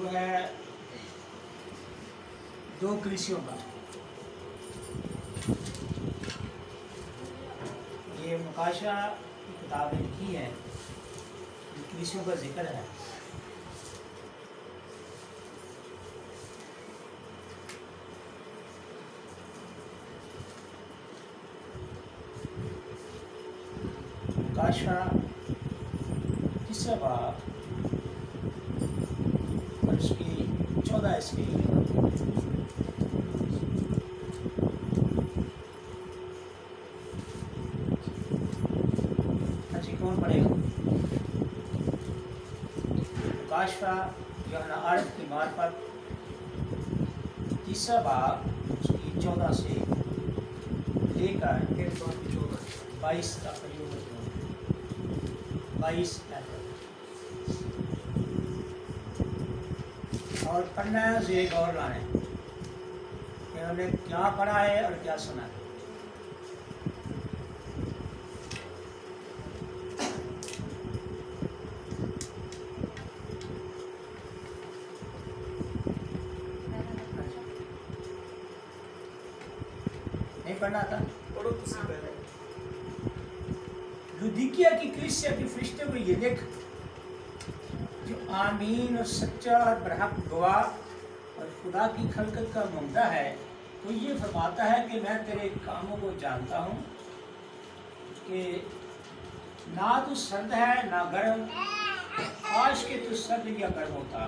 वो है दो कृषियों का। ये मुकाशा की किताबें लिखी है, कृषियों का जिक्र है। मुकाशा तीसरा बाब और उसकी 14 इसकी कौन पढ़ेगा? मुकाशा यूहन्ना आरिफ की मार्फत तीसरा बाब उसकी 14 से लेकर 22 तक 22 और पढ़ना है उसे गौर लाना है कि उन्होंने क्या पढ़ा है और क्या सुना है। नहीं पढ़ना था? पढ़ो तो सीधा है। लुदीकिया की कलीसिया की फरिश्ते को ये लिख, जो आमीन और सच्चा और बरहक गवाह और खुदा की खलकत का मुमदा है, तो ये फरमाता है कि मैं तेरे कामों को जानता हूँ कि ना तू सर्द है ना गर्म, काश के तू सर्द या गर्म होता,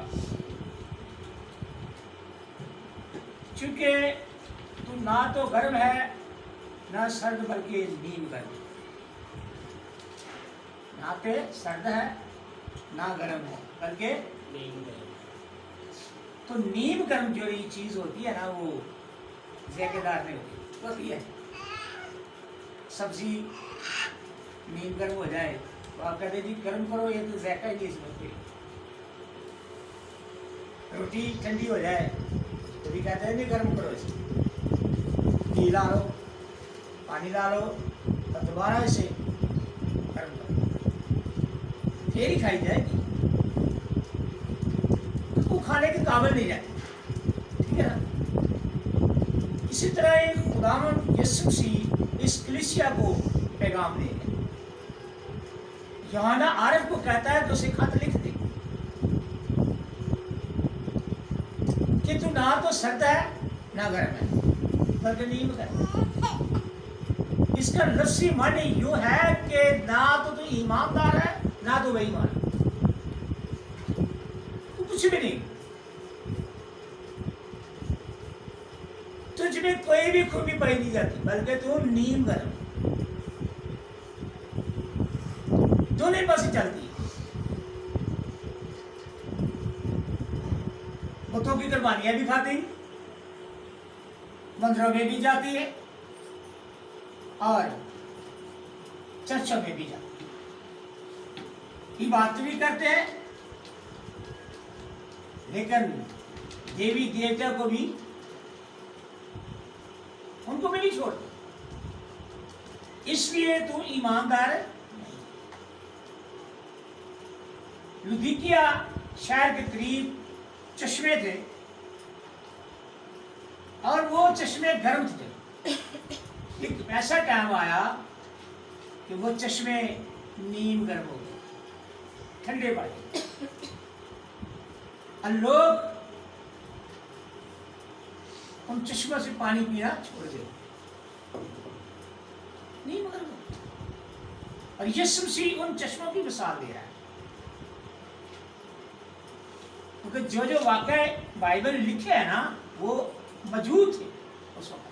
चूँकि तू ना तो गर्म है ना सर्द बल्कि नीम गर्म। ना पे सर्द है ना गर्म है बल्कि नीम गर्म। तो नीम गर्म जो ये चीज होती है ना, वो ज़ायकेदार नहीं होती है। सब्जी नीम गर्म हो जाए तो आप कहते जी गर्म करो, ये तो जायका ही नहीं इसमें कोई। रोटी ठंडी हो जाए तो भी कहते हैं नहीं गर्म करो इसे, घी डालो पानी डालो और दोबारा इसे गर्म करो, फिर ही खाई जाएगी। तो वो खाने के काबिल नहीं जाती, ठीक है ना। इसी तरह एक खुदावंद यीशु मसीह इस कलीसिया को पैगाम दे रहे हैं। यूहन्ना आरिफ को कहता है तो उसे खत लिख दे कि तू ना तो सर्द है ना गर्म है बल्कि नीम गर्म। इसका लफ्ज़ी माने यूं है कि ना तो तू ईमानदार है ना तो बेईमान, तू कुछ भी नहीं, तुझ में कोई भी खूबी पाई नहीं जाती, बल्कि तू नीम गर्म, दोनों पास चलती है। बुतों की कुर्बानियां भी खाती, मंदिरों में भी जाती है और चर्चों में भी जाती है, बात भी करते हैं, लेकिन देवी देवता को भी, उनको भी नहीं छोड़ते। इसलिए तू ईमानदार है। लुदीकिया शहर के करीब चश्मे थे और वो चश्मे गर्म थे। एक ऐसा टाइम आया कि वो चश्मे नीम गर्म हो गए, ठंडे पड़ गए और लोग उन चश्मों से पानी पीना छोड़ दिए, नीम गर्म हो गए। और यीशु मसीह उन चश्मों की मिसाल दे रहा है, क्योंकि जो जो वाक़े बाइबल लिखे हैं ना वो मौजूद थे उस वक्त,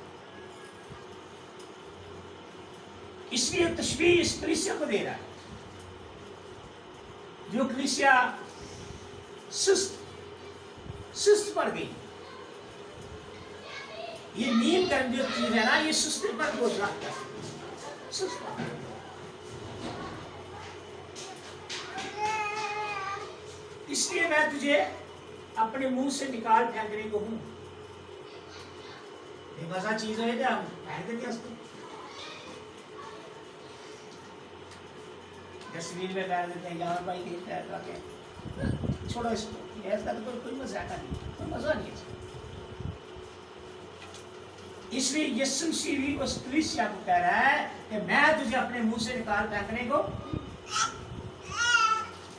इसलिए तशबीह इस कलीसिया को दे रहा है। जो कलीसिया सुस्त पड़ गई, ये नीम गर्म जो चीज है ना, ये सुस्ती पर बोझ रखता है, सुस्त पड़ गई। इसलिए मैं तुझे अपने मुंह से निकाल फेंकने को हूं। बेमजा चीज है क्या, हम फेंक देते हैं उसको, डस्टबिन में फेंक देते हैं, यहाँ भाई छोड़ो इसको, ऐसा तो कोई मजाक नहीं, कोई मजा नहीं है। इसलिए यीशु मसीह भी उस कलीसिया को कह रहा है कि मैं तुझे अपने मुंह से निकाल फेंकने को,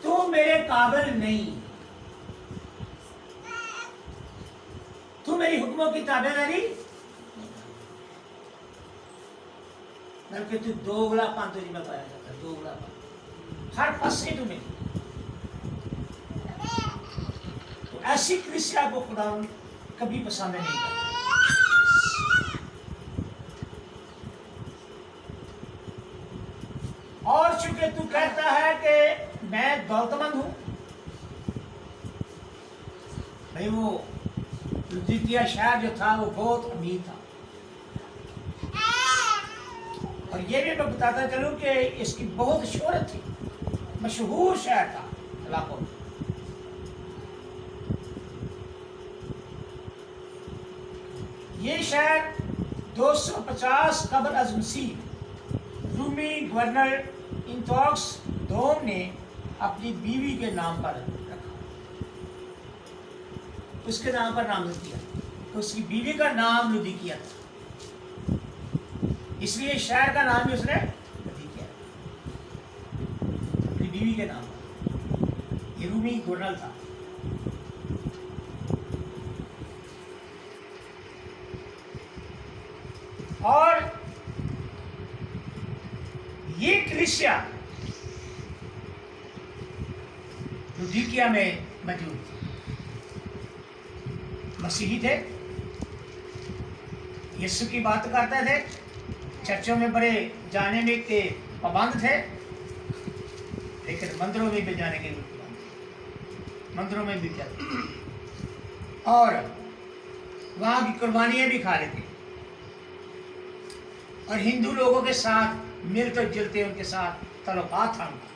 तू मेरे काबिल नहीं, तू मेरी हुक्मों की ताबेदारी, बल्कि तू दोगलापन तुझ में पाया जाता है, दोगलापन हर पासे तुम्हें। तो ऐसी कलीसिया को खुदा कभी पसंद नहीं करता। और चूंकि तू कहता है कि मैं दौलतमंद हूं, भाई वो लुदीकिया शहर जो था वो बहुत अमीर था। और ये भी मैं बताता चलूं कि इसकी बहुत शोहरत थी, मशहूर शहर था इलाकों में। ये शहर 250 कबल अज़ मसीह रूमी गवर्नर इंटॉक्स दोम ने अपनी बीवी के नाम पर रखा, उसके नाम पर नामजद किया। तो उसकी बीवी का नाम लुदीकिया था, इसलिए शहर का नाम भी उसने लुदीकिया अपनी बीवी के नाम पर। ये रूमी गवर्नर था। और ये कलीसिया लुदीकिया में मौजूद थी। मसीही थे, यीशु की बात करते थे, चर्चों में बड़े जाने में के पाबंद थे, लेकिन मंदिरों में भी जाने के मंदिरों में भी जाते, और वहां की कुर्बानियां भी खा लेते, और हिंदू लोगों के साथ मिलते जुलते उनके साथ तल्लुकात था उनका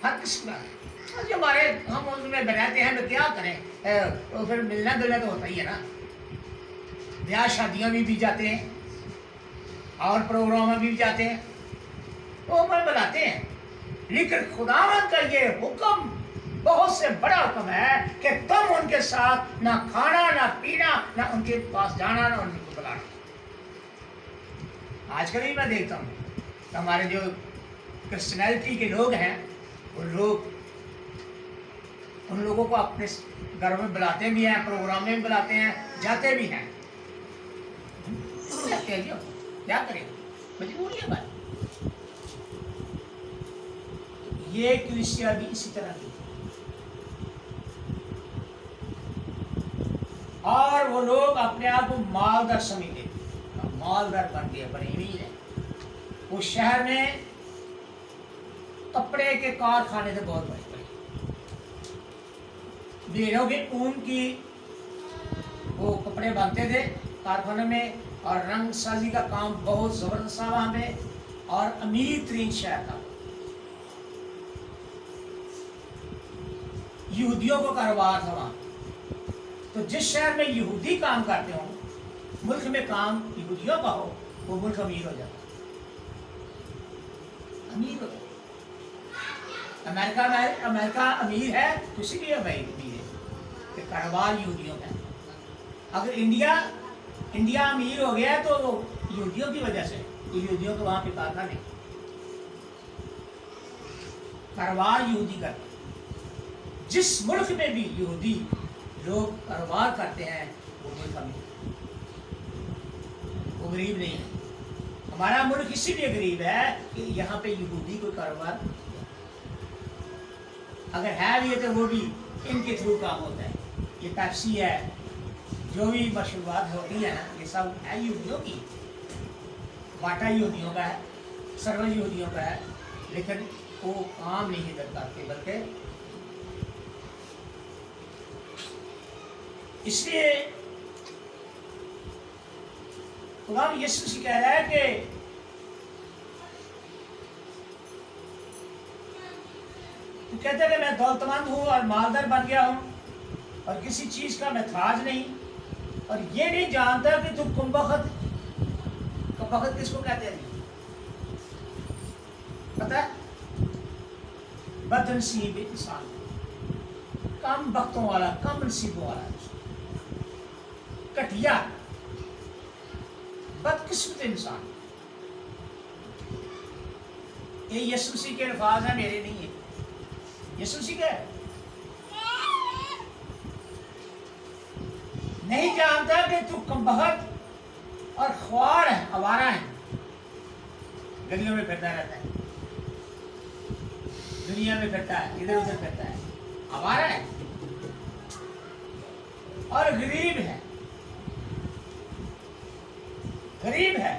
हर किस्म का। जो हमारे हम उनमें बनाते हैं तो क्या करें, तो फिर मिलना जुलना तो होता ही है ना। ब्याह शादियां में भी जाते हैं और प्रोग्राम में भी जाते हैं, तो हम बनाते हैं। लेकिन खुदावंद का ये हुक्म बहुत से बड़ा हुक्म है कि तुम उनके साथ ना खाना ना पीना ना उनके पास जाना ना उनको बुलाना। आजकल ही मैं देखता हूँ हमारे जो क्रिश्चियनिटी के लोग हैं, वो लोग उन लोगों को अपने घर में बुलाते भी हैं, प्रोग्राम में भी बुलाते हैं, जाते भी हैं। क्या करें, मजबूरी है भाई। ये कलीसिया भी इसी तरह की, और वो लोग अपने आप को मालदार समझते, मालदार बन गए, बड़े अमीर है। उस शहर में कपड़े के कारखाने थे बहुत बड़े बड़े, भेड़ों के ऊन की वो कपड़े बनते थे कारखाने में, और रंग साजी का काम बहुत जबरदस्त था वहां पे, और अमीर तरीन शहर था। यहूदियों को कारोबार था वहां। तो जिस शहर में यहूदी काम करते हो, मुल्क में काम यहूदियों का हो, वो मुल्क अमीर हो जाता, अमीर हो जाता। अमेरिका अमीर है तो इसीलिए अमीर है कि कारोबार यहूदियों का। अगर इंडिया अमीर हो गया तो यहूदियों की वजह से, यहूदियों को वहां पे कारखाने कारोबार यहूदी करते। जिस मुल्क में भी यहूदी लोग कारोबार करते हैं वो मुल्क अमीर, वो गरीब नहीं है। हमारा मुल्क इसीलिए गरीब है कि यहाँ पे यहूदी कोई कारोबार, अगर है भी तो वो भी इनके थ्रू काम होता है। ये पेप्सी है, जो भी मशरूबात होती है ना, ये सब है यहूदियों की। बाटा यहूदियों का है, सर्वर यहूदियों का है, लेकिन वो काम नहीं इधर करते, बल्कि इसलिए खुदा यीशु से कह रहा है कि तू कहते हैं कि मैं दौलतमंद हूं और मालदार बन गया हूं और किसी चीज का महताज नहीं, और ये नहीं जानता कि तू कुंभकत किसको कहते हैं पता है? बदनसीब इंसान। कम वक्तों वाला, कम नसीबों वाला, घटिया बदकिस्मत इंसान। ये यीशु मसीह के अल्फाज हैं, मेरे नहीं है। यीशु मसीह का है। नहीं जानता कि तू कमबख्त और ख्वार है, आवारा है, गलियों में फिरता रहता है, दुनिया में फिरता है, इधर उधर फिरता है, आवारा है और गरीब है, गरीब है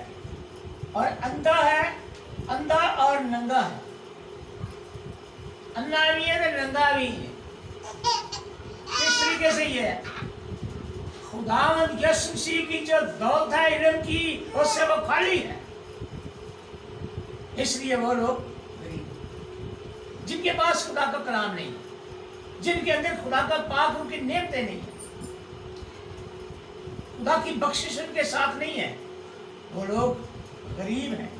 और अंधा है, अंधा और नंगा है, अंधा भी है तो नंगा भी है। किस तरीके से ये है? खुदावंद यीशु मसीह की जो दौलत है इल्म की, उससे वो खाली है। इसलिए वो लोग गरीब, जिनके पास खुदा का कलाम नहीं, जिनके अंदर खुदा का पाक उनकी नेमतें नहीं है, खुदा की बख्शिश उनके साथ नहीं है, वो लोग गरीब हैं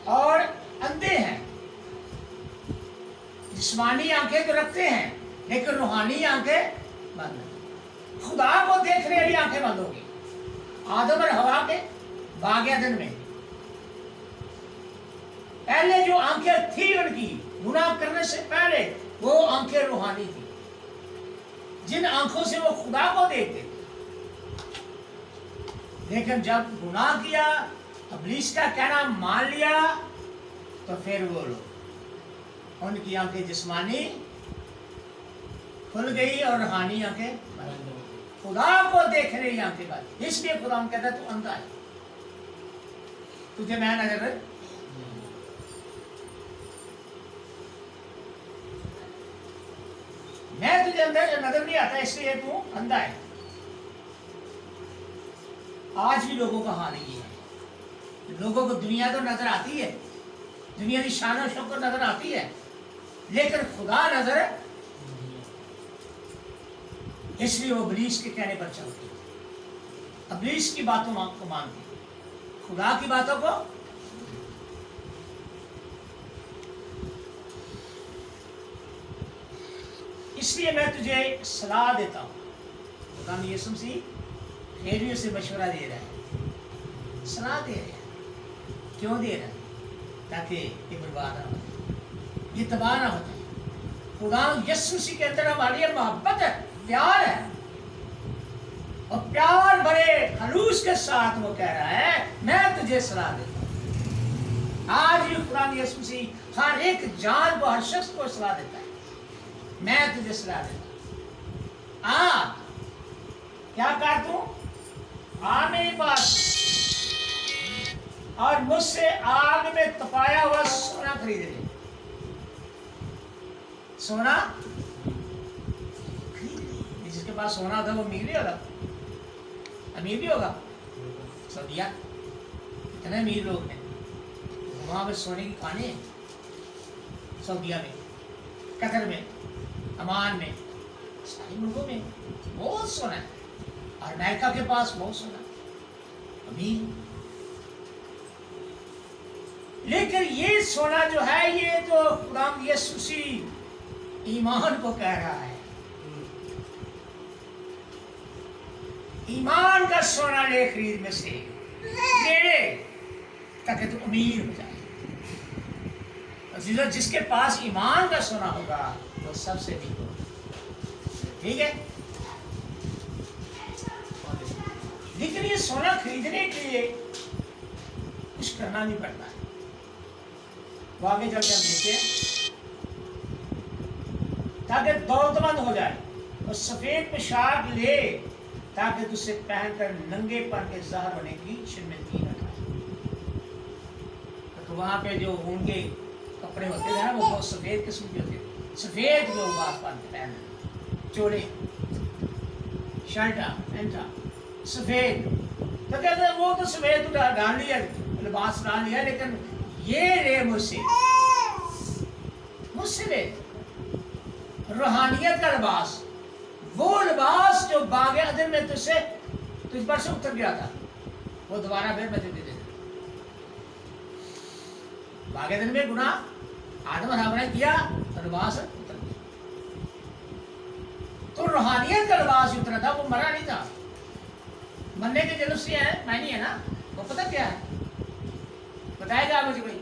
और अंधे हैं। जिस्मानी आंखें तो रखते हैं लेकिन रूहानी आंखें बंद हैं। खुदा को देखने वाली आंखें बंद होगी। आदम और हवा के बाग अदन में पहले जो आंखें थी उनकी, गुनाह करने से पहले, वो आंखें रूहानी थी, जिन आंखों से वो खुदा को देखते थे। लेकिन जब गुनाह किया, इब्लीस का कहना मान लिया, तो फिर वो लोग, उनकी आंखें जिस्मानी खुल गई और रूहानी आंखें बंद हो गई। खुदा को देखने की आंखें बंद। इसलिए खुदा हम कहता है तू अंधा है, तुझे मैं नजर, मैं तुझे अंदर नजर नहीं आता, इसलिए तू अंधा है। आज भी लोगों का हाल ये है। लोगों को दुनिया तो नजर आती है, दुनिया की शान और शौकत नजर आती है, लेकिन खुदा नजर, इसलिए वो इब्लीस के कहने पर चलती है, इब्लीस की बातों को मानती है, खुदा की बातों को। इसलिए मैं तुझे सलाह देता हूं, खुदा यीशु मसीह रेडियो से मशवरा दे रहा है, सलाह दे रहा है। क्यों दे रहा है? ताकि ये बर्बाद ना हो, ये तबाह ना हो जाए। खुदा यीशु मसीह के अंदर हमारी मोहब्बत है, प्यार है, और प्यार भरे खलूस के साथ वो कह रहा है मैं तुझे सलाह देता हूं। आज भी खुदा यीशु मसीह हर एक जान को, हर शख्स को सलाह देता है, मैं तुझे सलाह देता हूं। क्या कर तू? आ मेरे पास और मुझसे आग में तपाया हुआ सोना खरीद ले। सोना खरीद ले। जिसके पास सोना था वो अमीर भी होगा, अमीर भी होगा। सऊदिया इतने अमीर लोग हैं, वहां पे सोने की खाने हैं। सऊदिया में, कतर में, अमान में, सारे मुल्कों में बहुत सोना है। और अमेरिका के पास बहुत सोना, अमीर। लेकिन ये सोना जो है, ये तो खुदा यीशु मसीह ईमान को कह रहा है, ईमान का सोना ले खरीद में से ले, ताकि तू अमीर हो जाए। जिसके पास ईमान का सोना होगा वो सबसे भी होगा। ठीक है? लेकिन ये सोना खरीदने के लिए कुछ करना नहीं पड़ता है। वो आगे चल के हम देखते हैं, ताकि दौलतमंद हो जाए। और सफेद पोशाक ले ताकि तुझसे पहनकर नंगेपन के जहर होने की शर्मिंदगी न खाए। तो वहां पे जो ऊन के कपड़े होते थे ना, वो बहुत सफेद किस्म के होते थे। सफेद लोग आसपास पहनते, चोले, शर्टा, पैंटा सफेद। तो कहते वो तो सफेद डाल लिया, लिबास डाल लिया, लेकिन ये ले मुझसे ले रूहानियत का लिबास, वो लिबास जो बाग अदन में तुझ पर से उतर गया था, वो दोबारा फिर बचे दे। बाग अदन में गुनाह आदम और हवा ने किया, तो लिबास उतर गया। तो रूहानियत का लिबास उतना था, वो मरा नहीं था। मरने के जो लफ्ज़ है मायने है ना, वो पता क्या है, बताएगा मुझे कोई?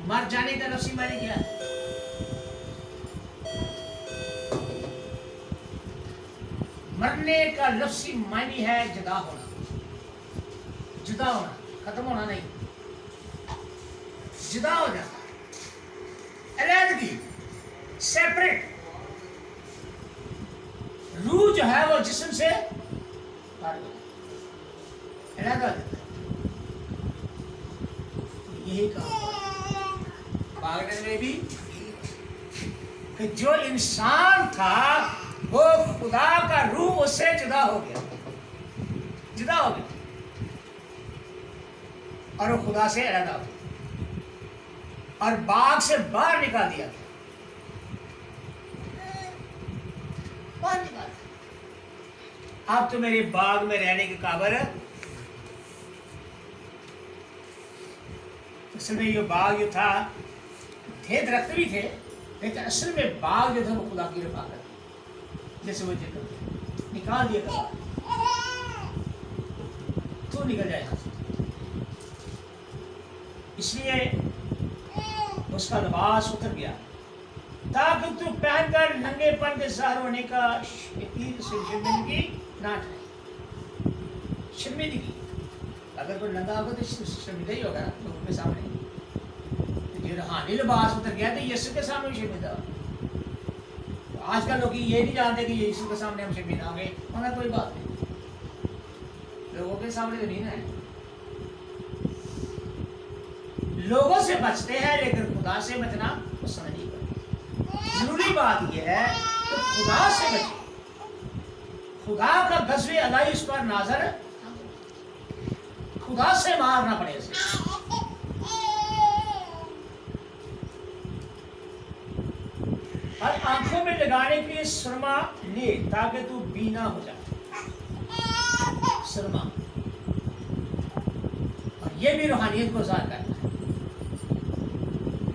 मर जाने का लफ्ज़ी मायने क्या है? मरने का लफ्ज़ी मायने है जुदा होना। जुदा होना, खत्म होना नहीं, जुदा हो जाता, अलहदगी, सेपरेट। रूह जो है वो जिस्म से अलग हो जाता है। यही कहा वागनर में भी कि जो इंसान था वो खुदा का रूह उससे जुदा हो गया, जुदा हो गया, और वो खुदा से अलग हो गया और बाग से बाहर निकाल दिया, बाहर निकाल। अब तो मेरे बाग में रहने के काबिल। असल में ये बाग जो था, थे दरख्त भी थे, लेकिन असल में बाग जो था वो खुदा की रफाकत, जैसे वो जिक्र निकाल दिया था, तो निकल जाएगा। इसलिए उसका लिबास उतर गया ताकि तू पहनकर नंगेपन के ज़ाहिर होने का शर्मिंदगी ना ठहरे। शर्मिंदगी, अगर कोई नंगा होगा तो शर्मिंदा ही होगा ना लोगों के सामने। ये रूहानी लिबास उतर गया तो यीशु के सामने भी शर्मिंदा। आजकल लोग ये नहीं जानते कि यीशु के सामने हम शर्मिंदा होंगे, मगर कोई बात नहीं, लोगों के सामने तो नहीं ना है। लोगों से बचते हैं लेकिन खुदा से बचना पसंद नहीं करते। जरूरी बात यह है कि खुदा से बचे, खुदा का गज़्वे अलाई उस पर नाजर, खुदा से मारना पड़े उसे। और आंखों में लगाने के लिए सुरमा ले ताकि तू बीना हो जाए, सुरमा। और ये भी रूहानियत को ज़ाहिर करता है।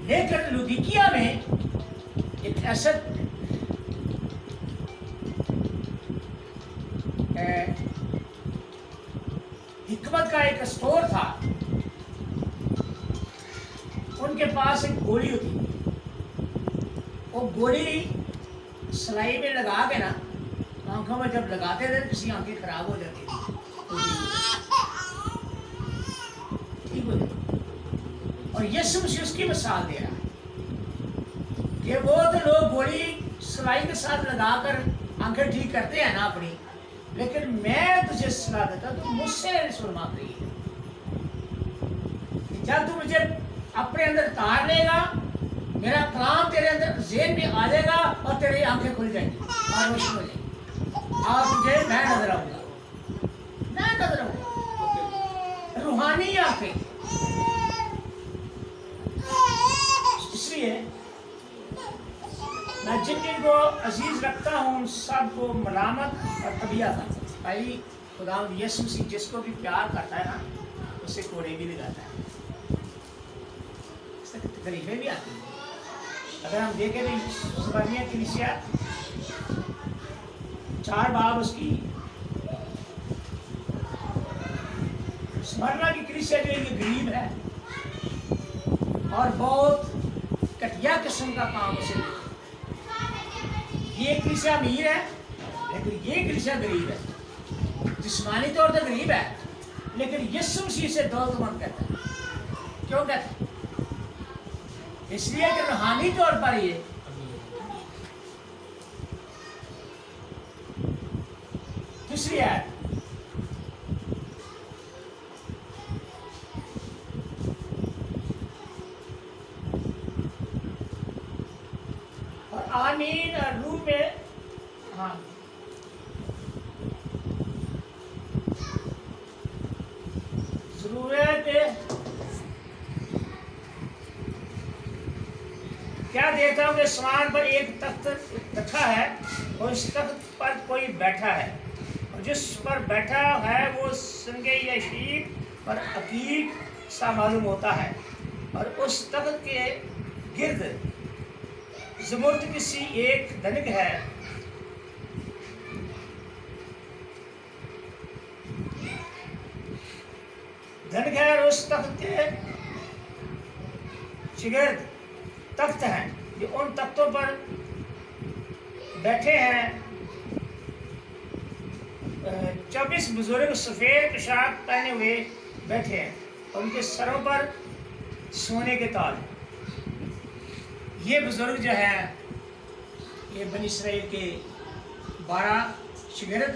लेकिन लुधिकिया में एक ऐसा हिकमत का एक स्टोर था, उनके पास एक गोली होती, वो गोली सिलाई में लगा के ना आंखों में जब लगाते थे किसी आंखें खराब हो जाती थी, ठीक हो जाती। और यीशु मसीह उसकी मिसाल दे रहा है कि वो तो लोग गोली सिलाई के साथ लगाकर आंखें ठीक करते हैं ना अपनी, लेकिन मैं तुझे सलाह देता तू मुझसे सुरमा रही है। जब तू मुझे अपने अंदर तार लेगा, मेरा कलाम तेरे अंदर ज़हन में आ जाएगा और तेरी आंखें खुल जाएंगी और रोशनी हो जाएगी और तुझे मैं नजर आऊंगा, मैं नजर आऊंगा, रूहानी आंखें। इसलिए मैं जिन जिन को अजीज रखता हूँ उन सब को मलामत और तबियत था भाई। खुदा यीशु मसीह जिसको भी प्यार करता है ना उसे कोड़े भी लगाता है, तकलीफें भी आती हैं। अगर हम देखें तो स्मरणीय कलीसिया 4 बाब उसकी, स्मरणा की कलीसिया जो है ये गरीब है और बहुत घटिया किस्म का काम उसे। ये कलीसिया अमीर है लेकिन ये कलीसिया गरीब है, जिस्मानी तौर पर गरीब है लेकिन यीशु मसीह से दौलतमंद कहता है। क्यों कहता है? इसलिए कि रूहानी तौर पर ये दूसरी है। और आमीन रूह में, हाँ जरूरत क्या देखता हूँ कि आसमान पर एक तख्त रखा है और इस तख्त पर कोई बैठा है और जिस पर बैठा है वो संगे यशीब और अकीक सा मालूम होता है और उस तख्त के गिर्द ज़मुर्द किसी एक धनिक है, धनिक है और उस तख्त के शिगिर्द तख्त हैं जो उन तख्तों पर बैठे हैं। 24 बुजुर्ग सफ़ेद पोशाक पहने हुए बैठे हैं और उनके सरों पर सोने के ताज। ये बुजुर्ग जो है ये बनी इसराइल के 12 शिगिर्द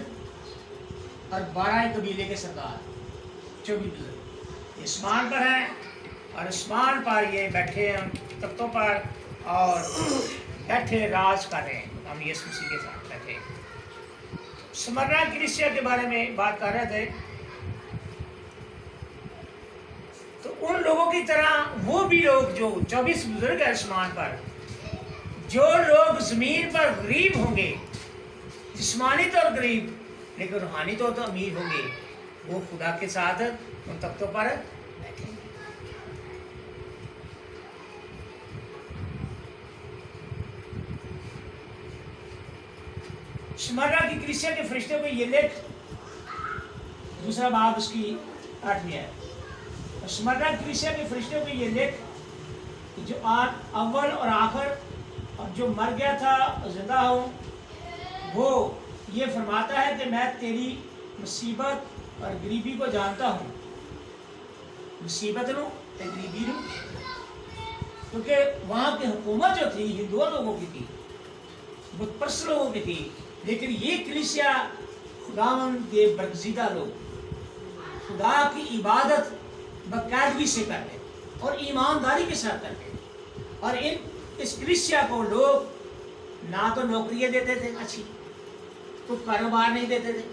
और 12 कबीले के सरदार 24 बुजुर्ग आसमान पर हैं और आसमान पर ये बैठे हैं तख्तों पर और बैठे राज कर रहे हैं। हम यीशु मसीह के साथ बैठे स्मरणा कलीसिया के बारे में बात कर रहे थे। तो उन लोगों की तरह वो भी लोग जो 24 बुजुर्ग है आसमान पर, जो लोग जमीन पर गरीब होंगे, जिस्मानी तौर गरीब लेकिन रूहानी तौर तो अमीर होंगे, वो खुदा के साथ उन तख्तों पर बैठेंगे। स्मरणा की कलीसिया के फरिश्ते को ये लिख, दूसरा बाब उसकी 8वीं है। स्मरणा की कलीसिया के फरिश्ते को ये लिख कि जो अव्वल और आखिर और जो मर गया था जिंदा हो, वो ये फरमाता है कि मैं तेरी मुसीबत और गरीबी को जानता हूँ। मुसीबत लो ते गरीबी लो, क्योंकि वहाँ की हुकूमत जो थी हिंदुओं लोगों की थी, बुत परस्त लोगों की थी, लेकिन ये कलीसिया खुदावन के बरगज़ीदा लोग खुदा की इबादत बाकायदगी से करते और ईमानदारी के साथ करते। और इस कलीसिया को लोग ना तो नौकरियां देते थे अच्छी, तो कारोबार नहीं देते थे,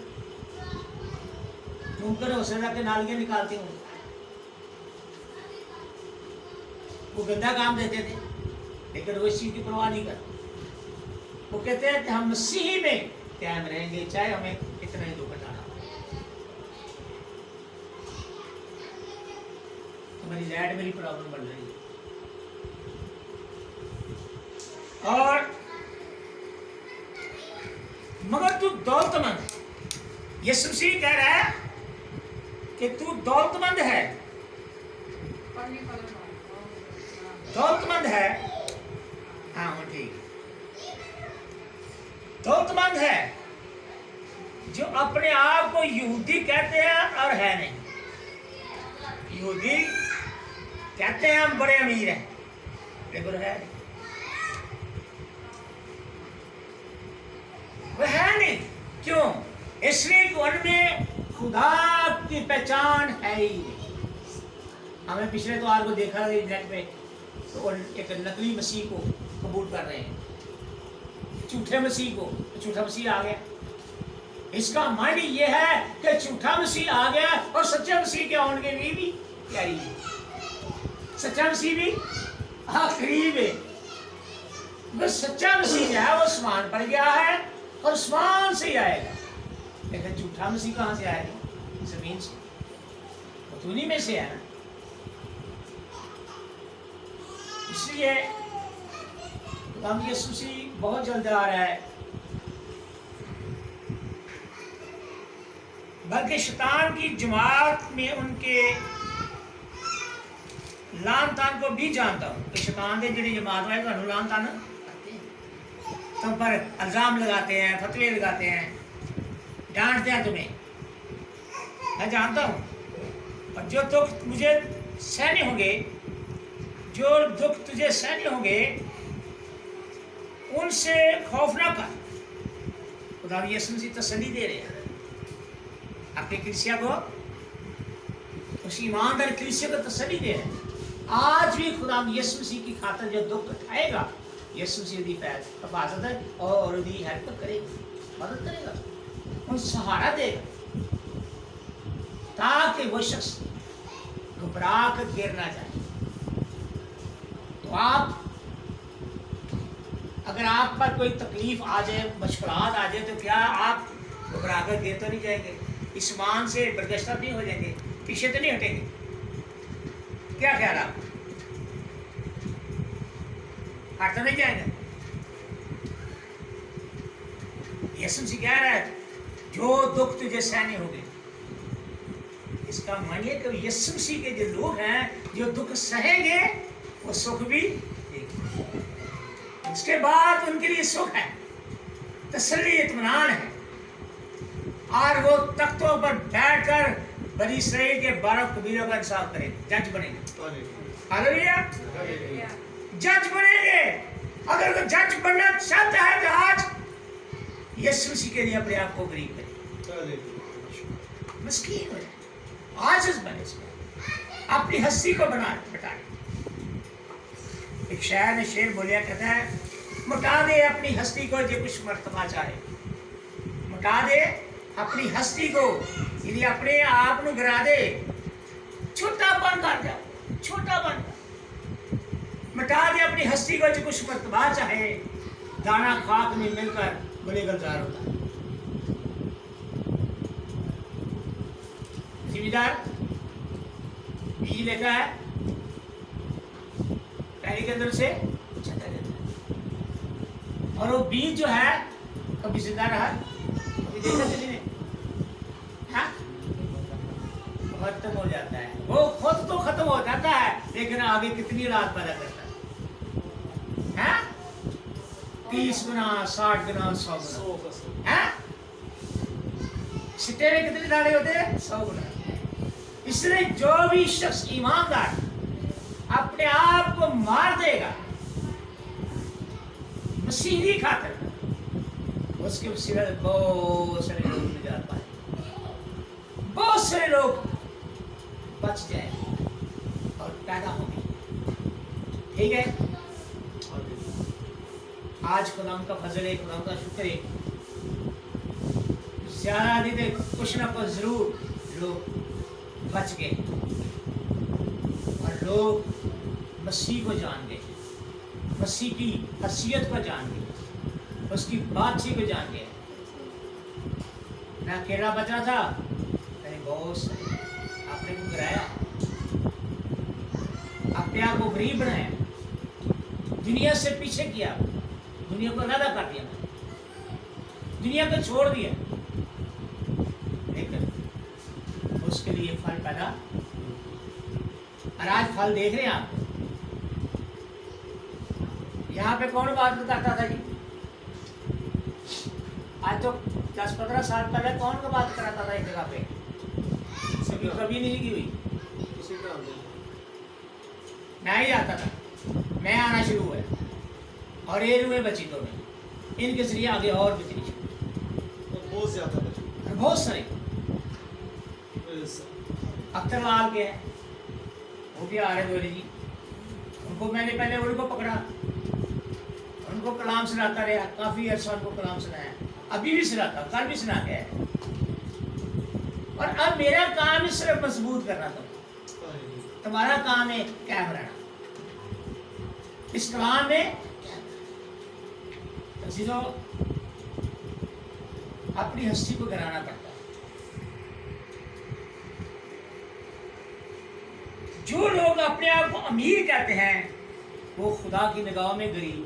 मुमकिन हो सकता कि नालियां निकालते हों, वो गंदा काम देते थे, लेकिन वो इस चीज़ की परवाह नहीं करते। वो कहते हैं कि हम मसीह में कायम रहेंगे चाहे हमें कितना ही दुख उठाना। तुम्हारी लैड मेरी प्रॉब्लम बढ़ रही है। और मगर तू दौलतमंद, यीशु मसीह कह रहा है कि तू दौलतमंद है, दौलतमंद है। हाँ वो ठीक, दौलतमंद है जो अपने आप को यहूदी कहते हैं और है नहीं। यहूदी कहते हैं हम बड़े अमीर हैं, लेकिन है नहीं, वह है नहीं। क्यों? इसलिए कि उनमें खुदा की पहचान है ही नहीं। हमें पिछले द्वार को देखा नेट पे, तो एक नकली मसीह को कबूल कर रहे हैं, झूठे मसीह को। झूठा मसीह आ गया, इसका मायने ये है कि झूठा मसीह आ गया और सच्चा मसीह के आने के लिए भी तैयारी है। सच्चा मसीह भी करीब है। बस सच्चा मसीह जो है वो आसमान पर गया है और आसमान से ही आएगा, लेकिन झूठा मसीह कहाँ से आएगा? जमीन से, वो दुनिया में से है ना। इसलिए हम यीशु मसीह बहुत जल्द आ रहा है, बल्कि शैतान की जमात में उनके लान तान को भी जानता हूँ कि शैतान के जी जमात वाले तो लान तान तुम पर इल्ज़ाम लगाते हैं, फतवे लगाते हैं, डांटते हैं तुम्हें, मैं जानता हूँ। और जो दुख मुझे सहने होंगे, जो दुख तुझे सहने होंगे, उनसे खौफ ना कर। खुदा यीशु मसीह तसल्ली दे रहे हैं अपनी कलीसिया को, उस ईमानदार कलीसिया को तसल्ली दे रहे हैं। आज भी खुदा यीशु मसीह की खातिर जो दुख उठाएगा, यीशु मसीह की हिफाजत है और उनकी हेल्प करेगा, मदद करेगा, उन सहारा देगा, ताकि वो शख्स घबरा कर गिर ना जाए। तो आप अगर आप पर कोई तकलीफ आ जाए, मुश्किलात आ जाए, तो क्या आप घबरा कर गिर तो नहीं जाएंगे? ईमान से बर्दाश्त नहीं हो जाएंगे? पीछे तो नहीं हटेंगे? क्या ख्याल आप? हट तो नहीं जाएंगे? यीशु मसीह कह रहा है जो दुख तुझे सहने होंगे। इसका मानिए कि यीशु मसीह के जो लोग हैं जो दुख सहेंगे वो सुख भी देंगे। उसके बाद उनके लिए सुख है, तसल्ली, इत्मीनान है, और वो तख्तों पर बैठकर बनी इसराइल के 12 कबीलों का इंसाफ करेंगे, जज बनेंगे। हालेलुया, जज बनेंगे। अगर वो जज बनना चाहता है तो आज यीशु मसीह के लिए अपने आप को गरीब करे, मस्कीन हो जाए, आजिज़ बने, अपनी हस्ती को बताए। एक शायर ने शेर बोलिया, कहता है मुटा दे अपनी हस्ती को जो कुछ मर्तबा चाहे, मुटा दे अपनी हस्ती को, यदि अपने आप को गिरा दे, छोटा बन कर जाओ, छोटा बन, मिटा दे अपनी हस्ती को जो कुछ मर्तबा चाहे, दाना खाक में मिलकर बड़े गुलजार होता है। जिम्मेदार बीज लेता है, पैरी के अंदर से चलता रहता है, और वो बीज जो है कभी जिंदा रहा, कभी देखा किसी ने, हाँ, खत्म हो जाता है। वो खुद तो खत्म हो जाता है, लेकिन आगे कितनी औलाद पैदा करता है, 30 गुना, 60 गुना, 100 गुना, सिट्टे में कितने दाने होते हैं? 100 गुना। इसलिए जो भी शख्स ईमानदार अपने आप को मार देगा मसीह की खातिर, उसके वसीले बहुत सारे लोग निजात पाए, बहुत सारे लोग बच जाए और पैदा होंगे। ठीक है, आज खुदाम का फजल है, खुदाम का शुक्र है, ज्यादा नहीं तो कुछ ना कुछ जरूर लोग बच गए और लोग मसीह को जान गए, मसीह की हसीयत को जान गए, उसकी बातचीत को जान गए। मैं अकेला बच रहा था, मैंने बहुत सारे आपने को गिराया, अपने आप को गरीब बनाया, दुनिया से पीछे किया, दुनिया को अलग कर दिया, दुनिया को छोड़ दिया, लेकिन उसके लिए फल पैदा, और आज फल देख रहे हैं आप। यहाँ पे कौन बात करता था जी? आज तो 10-15 साल पहले कौन को बात कराता था एक जगह पे? कभी नहीं की हुई, मैं ही आता था, मैं आना शुरू हुआ और ये रुए बची तो नहीं, इनके जरिए आगे और भी तरीके बहुत ज्यादा बचे, बहुत सारे। अख्तर लाल के हैं, वो भी आ रहे बोले जी, उनको मैंने पहले उनको पकड़ा, उनको कलाम सुनाता रहा, काफी अर्सा उनको कलाम सुनाया, अभी भी सुनाता, कल भी सुना के है। और अब मेरा काम ही सिर्फ मजबूत करना था, तुम्हारा काम है कायम रहना इस कलाम में। चीजों अपनी हस्ती को गिराना पड़ता है। जो लोग अपने आप को अमीर कहते हैं वो खुदा की निगाह में गरीब,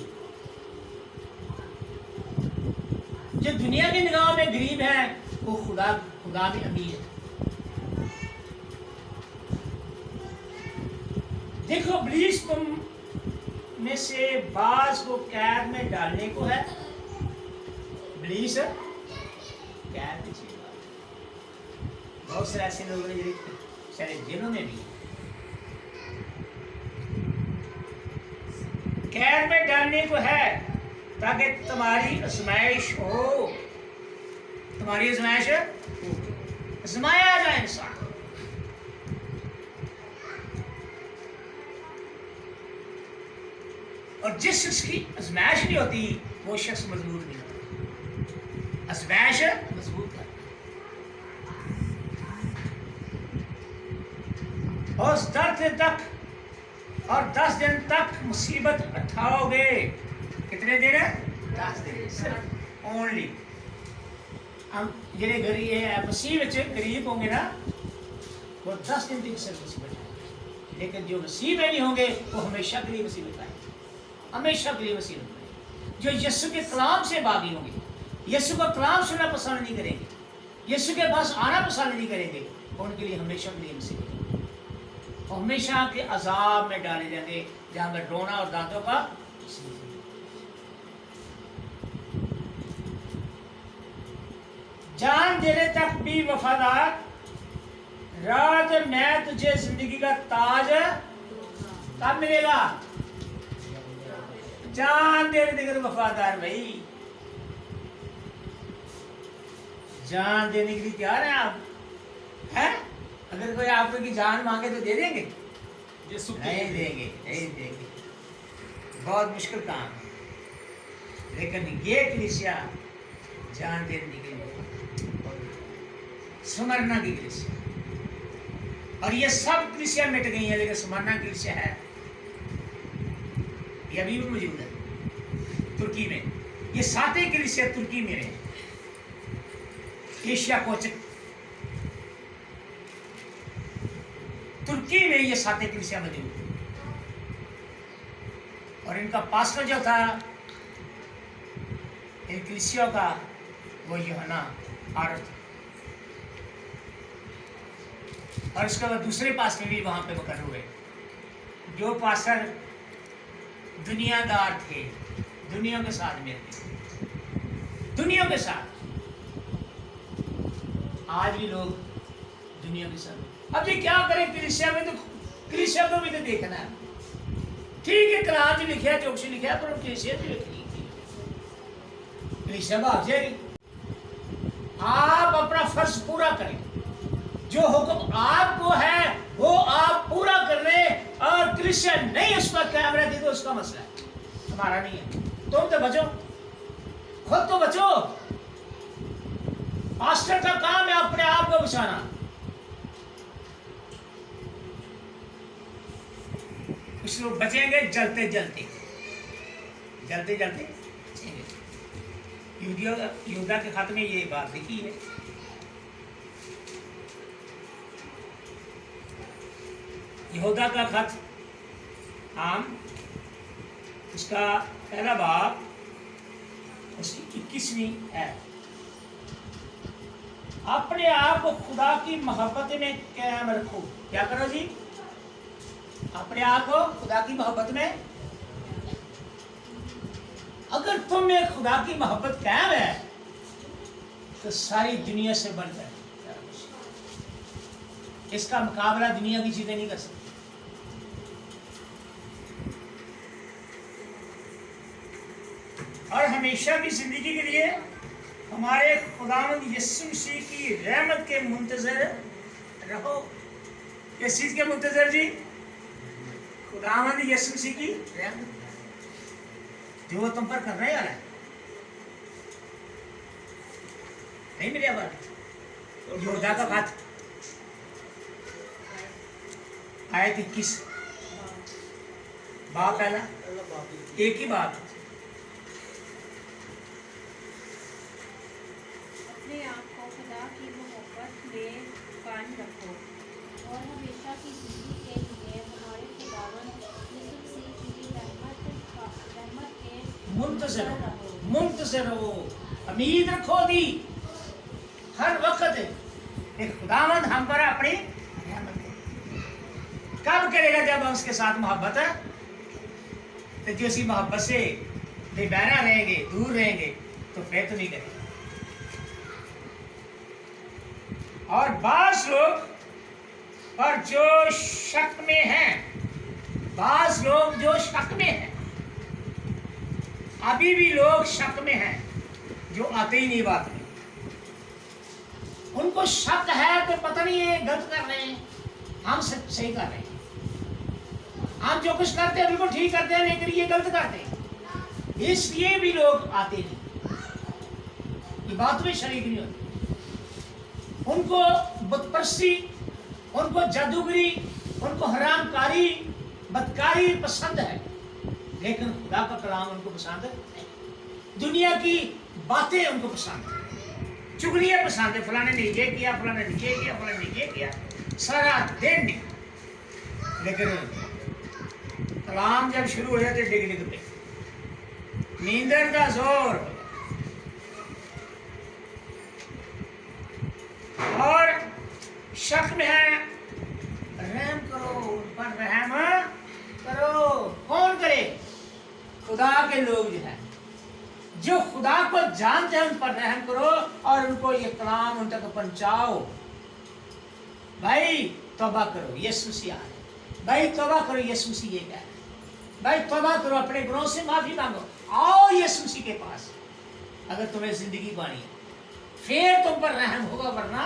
जो दुनिया की निगाह में गरीब है वो खुदा में अमीर है। देखो इब्लीस तुम में से बाज को कैद में डालने को है, इब्लीस कैद में चाहिए। बहुत सारे ऐसे लोग हैं सारे जेलों में भी कैद में डालने को है, ताकि तुम्हारी आजमाइश हो, तुम्हारी आजमाइश आजमाया जाए इंसान। और जिस शख्स की आजमाइश नहीं होती वो शख्स मजबूत नहीं होता, आजमाइश मजबूत है। और 10 दिन तक मुसीबत उठाओगे। कितने दिन? 10 दिन सिर्फ ओनली। हम जेडे गरीब मसीह गरीब होंगे ना वो 10 दिन तक सिर्फ मुसीबत है, लेकिन जो मसीह में नहीं होंगे वो हमेशा के लिए मुसीबत आएगी, हमेशा के लिए मुसीबत आएगी। जो यीशु के कलाम से बागी होंगे, यीशु का कलाम सुनना पसंद नहीं करेंगे, यीशु के पास आना पसंद नहीं करेंगे, उनके लिए हमेशा नीम से हमेशा के अजाब में डाले जाएंगे, जहां पर रोना और दांतों का। जान देने तक भी वफादार, रात मैं तुझे जिंदगी का ताज कब मिलेगा? जान देने तक वफादार भाई, जान देने के लिए तैयार हैं आप? हैं? अगर कोई आपको की जान मांगे तो दे देंगे? नहीं देंगे, नहीं देंगे, बहुत मुश्किल काम है। लेकिन ये कलीसिया जान देने के लिए, स्मरणा की कलीसिया, और ये सब कलीसिया मिट गई है, लेकिन स्मरणा कलीसिया है, ये अभी भी मौजूद है तुर्की में। ये सातों कलीसिया तुर्की में रहे, एशिया कोचिक तुर्की में ये सातों कलीसिया मौजूद है। और इनका पास्टर जो था इन कलीसिया का, वो यूहन्ना आरफ था, और उसके बाद दूसरे पास्टर भी वहां पे मुकर्रर हुए, जो पास्टर दुनियादार थे, दुनिया के साथ मिलते, दुनिया के साथ। आज भी लोग दुनिया के साथ। अब ये क्या करें कलीसिया में? तो कलीसिया को भी तो देखना है। ठीक है, कलाम जी लिखा है, चौकसी लिखा है, पर कलीसिया भी लिखी, कलीसिया भाग जाएगी। आप अपना फर्ज पूरा करें, जो हुक्म आपको है वो आप पूरा कर लें, और कलीसिया नहीं उस पर कैमरा दे तो उसका मसला है, हमारा नहीं है। तुम तो बचो, खुद तो बचो। पास्टर का काम है अपने आप को बचाना। कुछ लोग बचेंगे जलते जलते, जलते जलते बचेंगे। यहूदा के खत में ये बात लिखी है। यहूदा का खत आम, उसका पहला बाब, उसकी 21वीं है। अपने आप को खुदा की मोहब्बत में कायम रखो। क्या करो जी? अपने आप को खुदा की मोहब्बत में। अगर तुम में खुदा की मोहब्बत कायम है तो सारी दुनिया से बढ़ जाए, इसका मुकाबला दुनिया की चीजें नहीं कर सकती। और हमेशा की जिंदगी के लिए हमारे खुदावंद यीशु मसीह की रहमत के मुंतजर रहो। किस चीज के मुंतजर जी? खुदावंद यीशु मसीह की रहमत, जो वो तुम पर कर रहे हैं। नहीं मिली बात? यहूदा का खत आयत 21 बाप पहला, एक ही बात। अपने आप को खुदा की मोहब्बत में कायम रखो और हमेशा की जिंदगी के लिए हमारे खुदावंद यीशु मसीह की रहमत के मुंतज़िर रहो, उम्मीद रखो दी हर वक्त। एक खुदावंद हम पर अपनी रहमत कब करेगा? जब हम उसके साथ मोहब्बत है, तो जो इसी मोहब्बत से बेबैना रहेंगे, दूर रहेंगे, तो फिर तो नहीं करेगा। और बास लोग पर जो शक में हैं, बास लोग जो शक में हैं, अभी भी लोग शक में हैं, जो आते ही नहीं बात में। उनको शक है तो पता नहीं है गलत कर रहे हैं, हम सही कर रहे हैं। हम जो कुछ करते हैं बिल्कुल ठीक करते हैं, लेकिन ये गलत करते हैं, इसलिए भी लोग आते नहीं। ये बात में शरीक नहीं होती। उनको बुतपरस्ती, उनको जादूगरी, उनको हरामकारी, बदकारी पसंद है, लेकिन खुदा का कलाम उनको पसंद है। दुनिया की बातें उनको पसंद है, चुगलियां पसंद है। फलाने ने ये किया, फलाने ने ये किया, फलाने ने ये किया, सारा दिन नहीं। लेकिन कलाम जब शुरू हो जाते डिग डिग पे नींदर का जोर, जो खुदा को जानते हैं उन पर रहम करो और उनको ये कलाम उन तक पहुंचाओ। भाई तौबा करो, यीशु मसीह आ रहे हैं। भाई तौबा करो, यीशु मसीह ये कह रहे हैं। भाई तौबा करो, अपने गुनाहों से माफी मांगो, आओ यीशु मसीह के पास। अगर तुम्हें जिंदगी पानी है फिर तुम पर रहम होगा, वरना।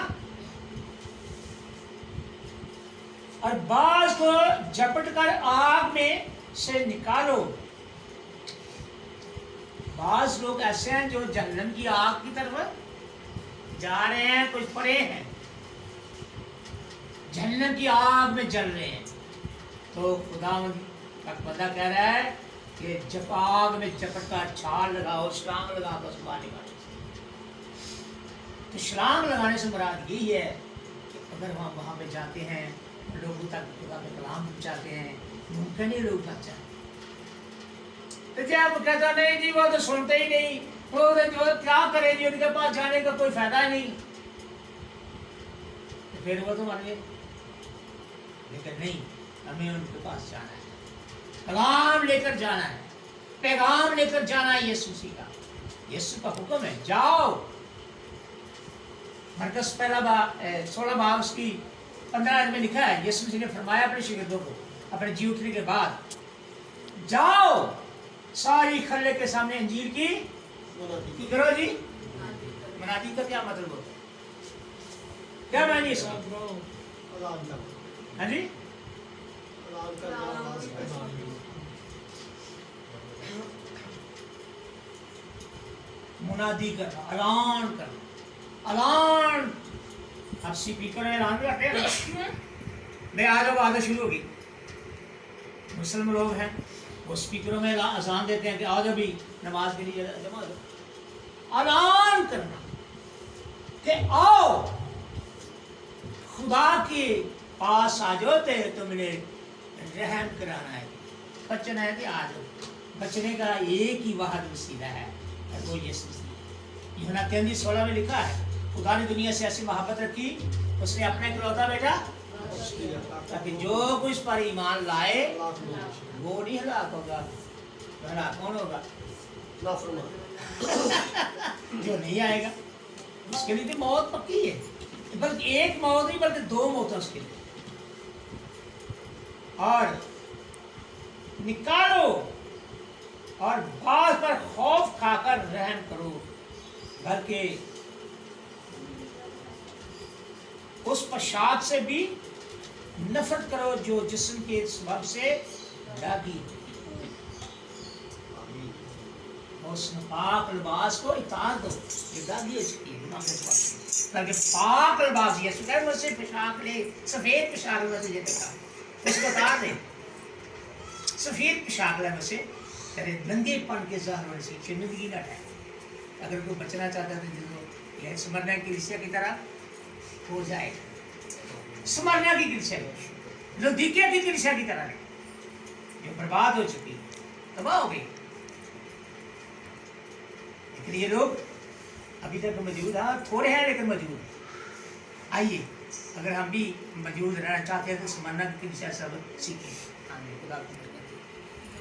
और बाज को झपट कर आग में से निकालो। बाज लोग ऐसे हैं जो जहन्नम की आग की तरफ जा रहे हैं, कुछ परे हैं, जहन्नम की आग में जल रहे हैं। तो खुदा का बंदा कह रहा है कि जब आग में झपट कर छाल लगाओ, छलांग लगाकर उसको बाहर निकालो। तो छलांग लगाने से मुराद यही है कि अगर हम वहाँ पे जाते हैं, लोगों तक खुदा का कलाम पहुँचाते हैं, मुमकिन ही लोग बच जाते। तो जब कहता नहीं जी वो तो सुनते ही नहीं, वो जो क्या करे जी, उनके पास जाने का कोई फायदा नहीं, तो फिर वो तो मान गए। लेकिन नहीं, हमें उनके पास जाना है, कलाम लेकर जाना है, पैगाम लेकर जाना है यीशु मसीह का। यीशु का हुक्म है, जाओ। मरकस पहला 16 बाब उसकी 15 में लिखा है, यीशु मसीह ने फरमाया अपने शिगिर्दों को अपने जी उठने के बाद, जाओ सारी खल्ले के सामने अंजीर की करो जी। मनादी का क्या मतलब होता है, क्या मानिए इसका? हाँ जी, मुनादी करना, ऐलान करना, ऐलान। अब स्पीकर में ऐलान करते हैं, मैं आज अब आदत शुरू होगी। मुस्लिम लोग हैं, वो स्पीकरों में अजान देते हैं कि आज अभी नमाज के लिए जमा हो। ऐलान करना कि आओ खुदा के पास आ जाओ, तुमने रहम कराना है, बचना है कि आ जाओ। बचने का एक ही वाहिद वसीला है, वो यीशु मसीह। यूहन्ना 3:16 में लिखा है, खुदा ने दुनिया से ऐसी मोहब्बत रखी, उसने अपने इकलौता बेटा, ताकि जो कुछ पर ईमान लाए वो नहीं हलाक होगा। हलाक कौन होगा? जो नहीं आएगा, उसके लिए तो मौत पक्की है। बल्कि एक मौत नहीं, बल्कि 2 मौत है उसके लिए। और निकालो और बाज पर खौफ खाकर रहम करो, बल्कि उस पोशाक से भी नफरत करो जो जिस्म के सबब से दागी। उस पाक लिबास को इतार दो, ये दागी है इसकी, ताकि पाक लिबास ये सुकैर मुझसे पोशाक ले, सफेद पोशाक ले तुझे देखा, उसको उतार दे। सफेद पोशाक ले मुझसे, तेरे नंगेपन के ज़ाहिर से शर्मिंदगी न ठहरे। अगर कोई बचना चाहता है तो जिसको यह स्मरना की कलीसिया की तरह हो जाए, स्मरना की कलीसिया, लौदीकिया की कलीसिया की तरह जो बर्बाद हो चुकी है, तबाह हो गई। लेकिन ये लोग अभी तक मौजूद हैं, थोड़े हैं लेकिन मौजूद। आइए, अगर हम भी मौजूद रहना चाहते हैं तो स्मरना की कलीसिया सब सीखें। आमीन। खुदा